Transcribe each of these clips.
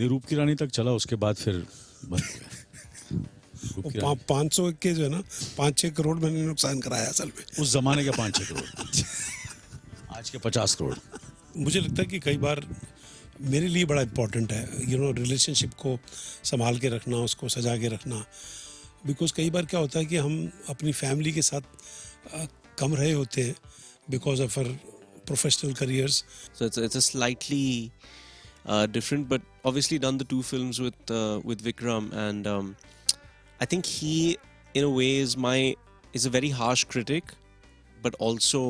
नहीं, रूप की रानी तक चला, उसके बाद फिर बंद हो गया। 500 के जो है ना 5-6 करोड़ मैंने नुकसान कराया असल में। उस जमाने के 5-6 करोड़, आज के 50 करोड़। मुझे लगता है कि कई बार मेरे लिए बड़ा इम्पोर्टेंट है रिलेशनशिप को संभाल के रखना, उसको सजा के रखना। बिकॉज कई बार क्या होता है कि हम अपनी फैमिली के साथ कम रहे होते हैं because of our professional careers. So it's a slightly different, but obviously done the two films with Vikram, and I think he, in a way, is a very harsh critic, but also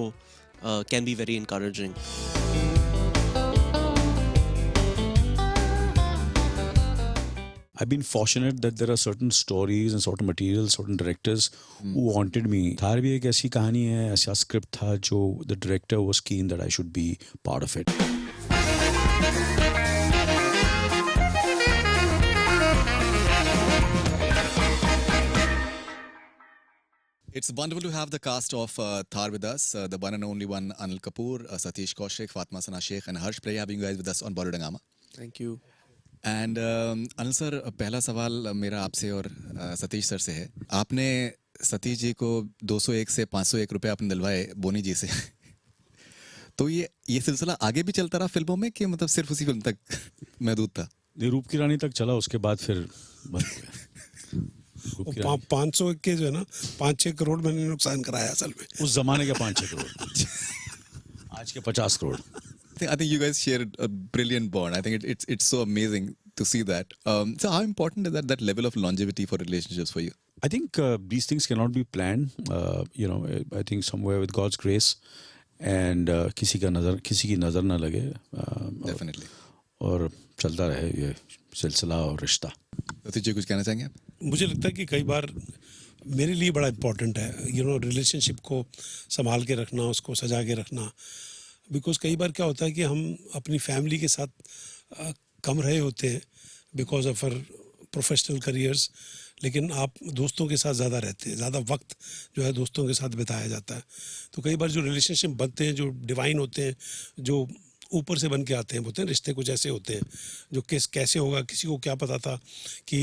can be very encouraging. I've been fortunate that there are certain stories and certain materials, certain directors who wanted me. Thar भी एक ऐसी कहानी है, ऐसा script था जो the director was keen that I should be part of it. It's wonderful to have the cast of Thar with us, the one and only one Anil Kapoor, Satish, Kaushik, Fatima Satish, Shaikh and Harsh. Pleasure having you guys with us on Bollywood Hungama. Thank you. And Anil sir, पहला सवाल मेरा आपसे और Satish sir से है। आपने सतीश जी को 201 से 501 रुपए आपने दिलवाए बोनी जी से। तो ये सिलसिला आगे भी चलता रहा फिल्मों में कि मतलब सिर्फ उसी फिल्म तक महदूद था? नहीं, रूप की रानी तक चला, उसके बाद फिर बंद हो गया। 500 के जो है ना 5-6 करोड़ मैंने नुकसान कराया असल में। उस जमाने के 5-6 करोड़, आज के 50 crore. I think you guys share a brilliant bond. I think it's so amazing to see that. So how important is that level of longevity for relationships for you? I think these things cannot be planned. I think somewhere with God's grace and किसी की नज़र ना लगे। Definitely. और चलता रहे ये सिलसिला और रिश्ता। सतीश जी कुछ कहना चाहेंगे आप? मुझे लगता है कि कई बार मेरे लिए बड़ा इम्पोर्टेंट है रिलेशनशिप को संभाल के रखना, उसको सजा के रखना। बिकॉज कई बार क्या होता है कि हम अपनी फैमिली के साथ कम रहे होते हैं because of our professional careers, लेकिन आप दोस्तों के साथ ज़्यादा रहते हैं, ज़्यादा वक्त जो है दोस्तों के साथ बिताया जाता है। तो कई बार जो रिलेशनशिप बनते हैं, जो डिवाइन होते हैं, जो ऊपर से बन के आते हैं, बोलते हैं रिश्ते कुछ ऐसे होते हैं जो कैसे होगा, किसी को क्या पता था कि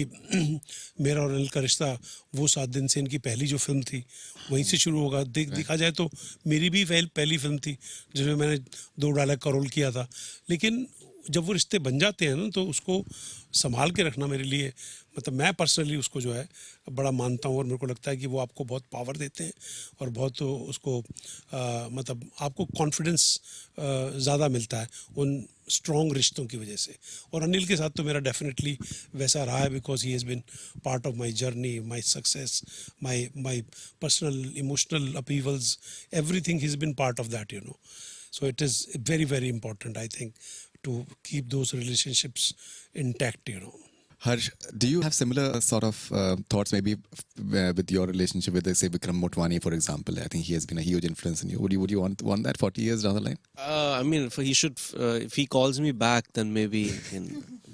मेरा और अनिल का रिश्ता वो 7 दिन से इनकी पहली जो फिल्म थी वहीं से शुरू होगा। देखा जाए तो मेरी भी पहली फिल्म थी जिसमें मैंने 2 डायलॉग का रोल किया था। लेकिन जब वो रिश्ते बन जाते हैं ना तो उसको संभाल के रखना मेरे लिए, मतलब मैं पर्सनली उसको जो है बड़ा मानता हूँ। और मेरे को लगता है कि वो आपको बहुत पावर देते हैं और बहुत उसको मतलब आपको कॉन्फिडेंस ज़्यादा मिलता है उन स्ट्रॉन्ग रिश्तों की वजह से। और अनिल के साथ तो मेरा डेफिनेटली वैसा रहा है because he has been part of my journey, my success, my personal emotional upheavals, everything he has been part of that So it is very, very important, I think, to keep those relationships intact, Harsh, do you have similar sort of thoughts maybe with your relationship with, say, Vikram Motwane, for example? I think he has been a huge influence in you. Would you want that 40 years down the line? I mean, he should. If he calls me back, then maybe.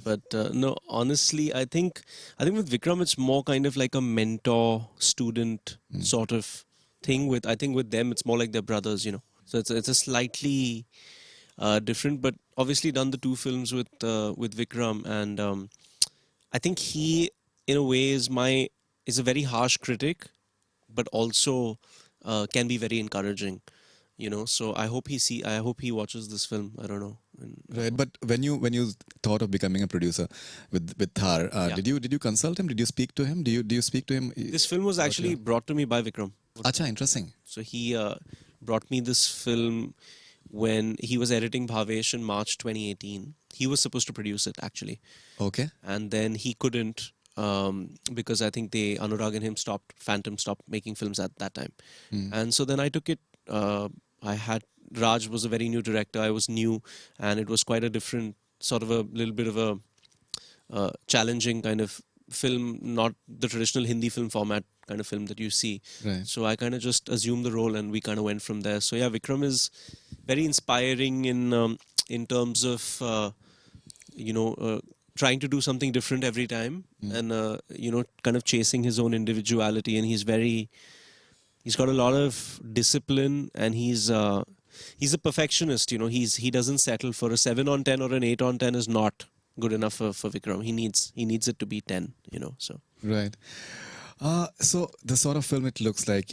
But no, honestly, I think with Vikram, it's more kind of like a mentor-student sort of thing. I think with them, it's more like they're brothers, So it's a slightly different, but obviously done the two films with Vikram, and I think he, in a way, is a very harsh critic, but also can be very encouraging, So I hope he watches this film. I don't know. Right, but when you thought of becoming a producer with Thar, did you consult him? Did you speak to him? Do you speak to him? This film was actually brought to me by Vikram. Acha, interesting. So he brought me this film when he was editing Bhavesh in March 2018. He was supposed to produce it, actually. Okay. And then he couldn't because I think Anurag and him Phantom stopped making films at that time. And so then I took it. Raj was a very new director. I was new, and it was quite a different sort of a little bit of a challenging kind of film, not the traditional Hindi film format kind of film that you see. Right. So I kind of just assumed the role, and we kind of went from there. So yeah, Vikram is very inspiring in terms of trying to do something different every time, and kind of chasing his own individuality. And he's got a lot of discipline, and he's a perfectionist. He doesn't settle for a 7 on 10 or an 8 on 10 is not good enough for Vikram. He needs it to be 10, so. Right. So the sort of film it looks like,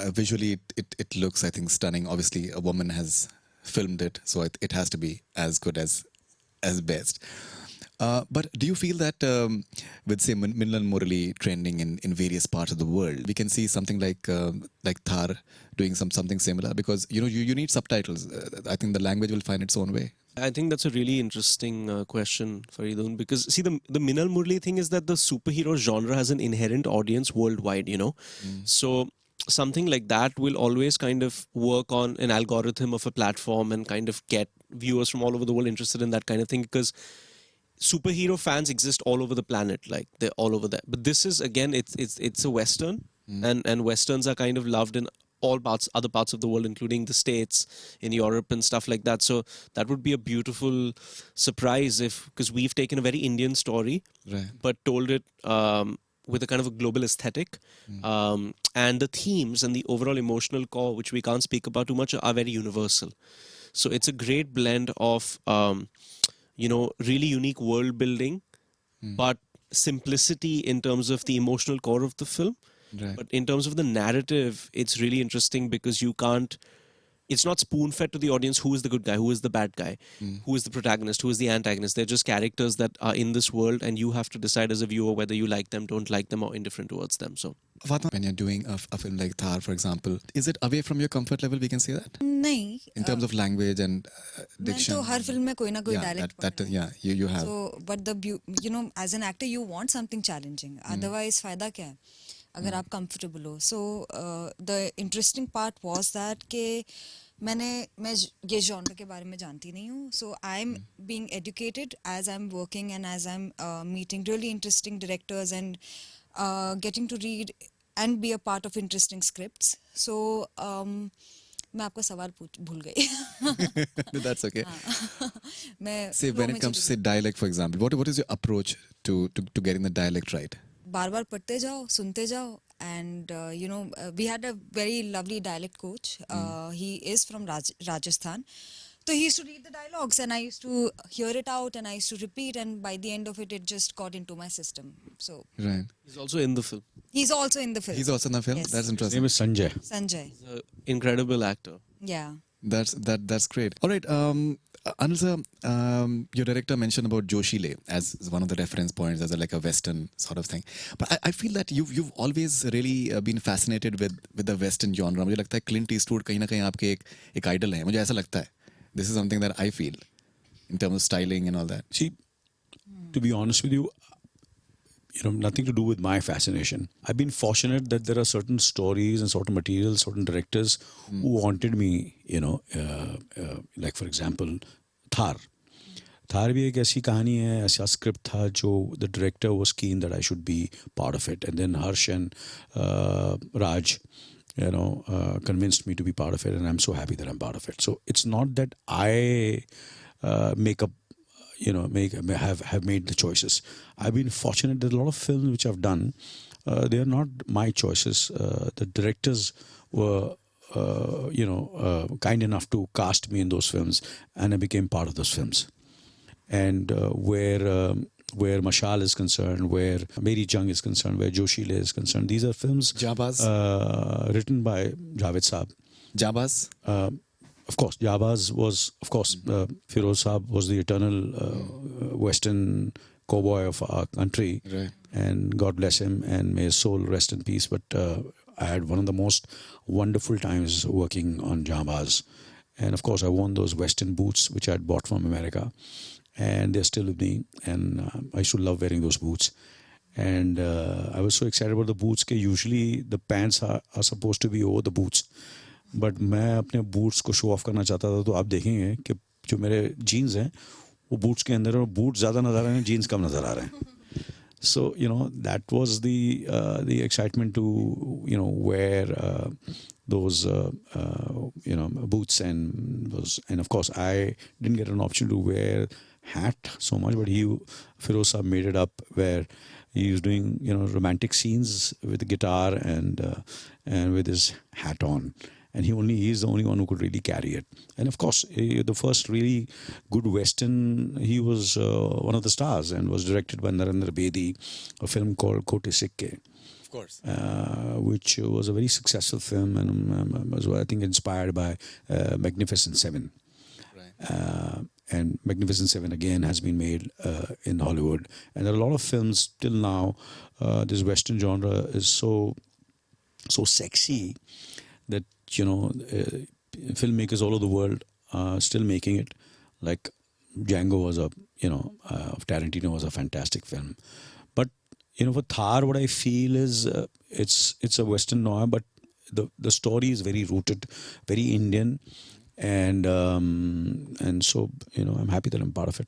visually it looks, I think, stunning. Obviously, a woman has filmed it, so it has to be as good as best. But do you feel that with, say, Minnal Murali trending in various parts of the world, we can see something like Thar doing something similar? Because you need subtitles. I think the language will find its own way. I think that's a really interesting question, Faridoon, because see, the Minnal Murali thing is that the superhero genre has an inherent audience worldwide, So something like that will always kind of work on an algorithm of a platform and kind of get viewers from all over the world interested in that kind of thing, because superhero fans exist all over the planet, like they're all over there. But this is, again, it's a Western, and Westerns are kind of loved in other parts of the world, including the States, in Europe and stuff like that. So that would be a beautiful surprise because we've taken a very Indian story, Right. but told it with a kind of a global aesthetic. And the themes and the overall emotional core, which we can't speak about too much, are very universal. So it's a great blend of, really unique world building, but simplicity in terms of the emotional core of the film. Right. But in terms of the narrative, it's really interesting because it's not spoon-fed to the audience who is the good guy, who is the bad guy, who is the protagonist, who is the antagonist. They're just characters that are in this world, and you have to decide as a viewer whether you like them, don't like them, or indifferent towards them. So, Fatima, when you're doing a film like Thar, for example, is it away from your comfort level? We can say that नहीं in terms of language and diction. मैं तो हर film में कोई ना कोई Yeah, dialect that yeah, you have. So, but as an actor, you want something challenging. Otherwise, फायदा क्या है? अगर आप comfortable हो. So, the interesting part was that कि मैं ये genre के बारे में जानती नहीं हूँ. So, I'm being educated as I'm working and as I'm meeting really interesting directors and getting to read and be a part of interesting scripts. So, मैं आपका सवाल भूल गई. That's okay. मैं Say when it comes to say dialect, for example, what is your approach to getting the dialect right? बार-बार पढ़ते जाओ, सुनते जाओ, and we had a very lovely dialect coach. He is from Rajasthan. So he used to read the dialogues and I used to hear it out and I used to repeat, and by the end of it, it just got into my system. So Right. he's also in the film. he's also in the film. He's also in the film. Yes. That's His interesting. name is Sanjay. Sanjay. He's an incredible actor. Yeah. That's great. All right, Anil sir, your director mentioned about Joshile as one of the reference points, as like a Western sort of thing. But I feel that you've always really been fascinated with the Western genre. मुझे लगता है Clint Eastwood कहीं ना कहीं आपके एक idol है. मुझे ऐसा लगता है. This is something that I feel in terms of styling and all that. See, to be honest with you, nothing to do with my fascination. I've been fortunate that there are certain stories and certain materials, certain directors who wanted me, like for example, Thar. Thar भी एक ऐसी कहानी है, ऐसा script था जो the director was keen that I should be part of it, and then Harsh and Raj, convinced me to be part of it, and I'm so happy that I'm part of it. So it's not that I have made the choices. I've been fortunate that a lot of films which I've done, they are not my choices. The directors were, kind enough to cast me in those films, and I became part of those films. And where Mashal is concerned, where Meri Jung is concerned, where Joshile is concerned, these are films written by Javed Saab. Jabaz? Of course, Jabaz was, Feroz Saab was the eternal Western cowboy of our country. Right. And God bless him and may his soul rest in peace. But I had one of the most wonderful times working on Jabaz. And of course, I won those Western boots, which I had bought from America. And they're still with me. And I used to love wearing those boots. And I was so excited about the boots that usually the pants are supposed to be over the boots. But मैं अपने boots को show off करना चाहता था, तो आप देखेंगे कि जो मेरे जीन्स हैं वो बूट्स के अंदर, और बूट ज़्यादा नज़र आ रहे हैं, जीन्स कम नज़र आ रहे हैं. So that was the excitement to wear those boots and of course I didn't get an option to wear hat so much, but Feroz Saab made it up where he was doing romantic scenes with the guitar and with his hat on. and he's the only one who could really carry it. And of course, the first really good Western, he was one of the stars, and was directed by Narendra Bedi, a film called Kote Sikke, Of course. which was a very successful film, and was, I think, inspired by Magnificent Seven. Right. And Magnificent Seven again has been made in Hollywood, and there are a lot of films till now. This Western genre is so sexy that filmmakers all over the world are still making it. Like Django was of Tarantino was a fantastic film, but for Thar, what I feel is it's a Western noir, but the story is very rooted, very Indian, and so I'm happy that I'm part of it.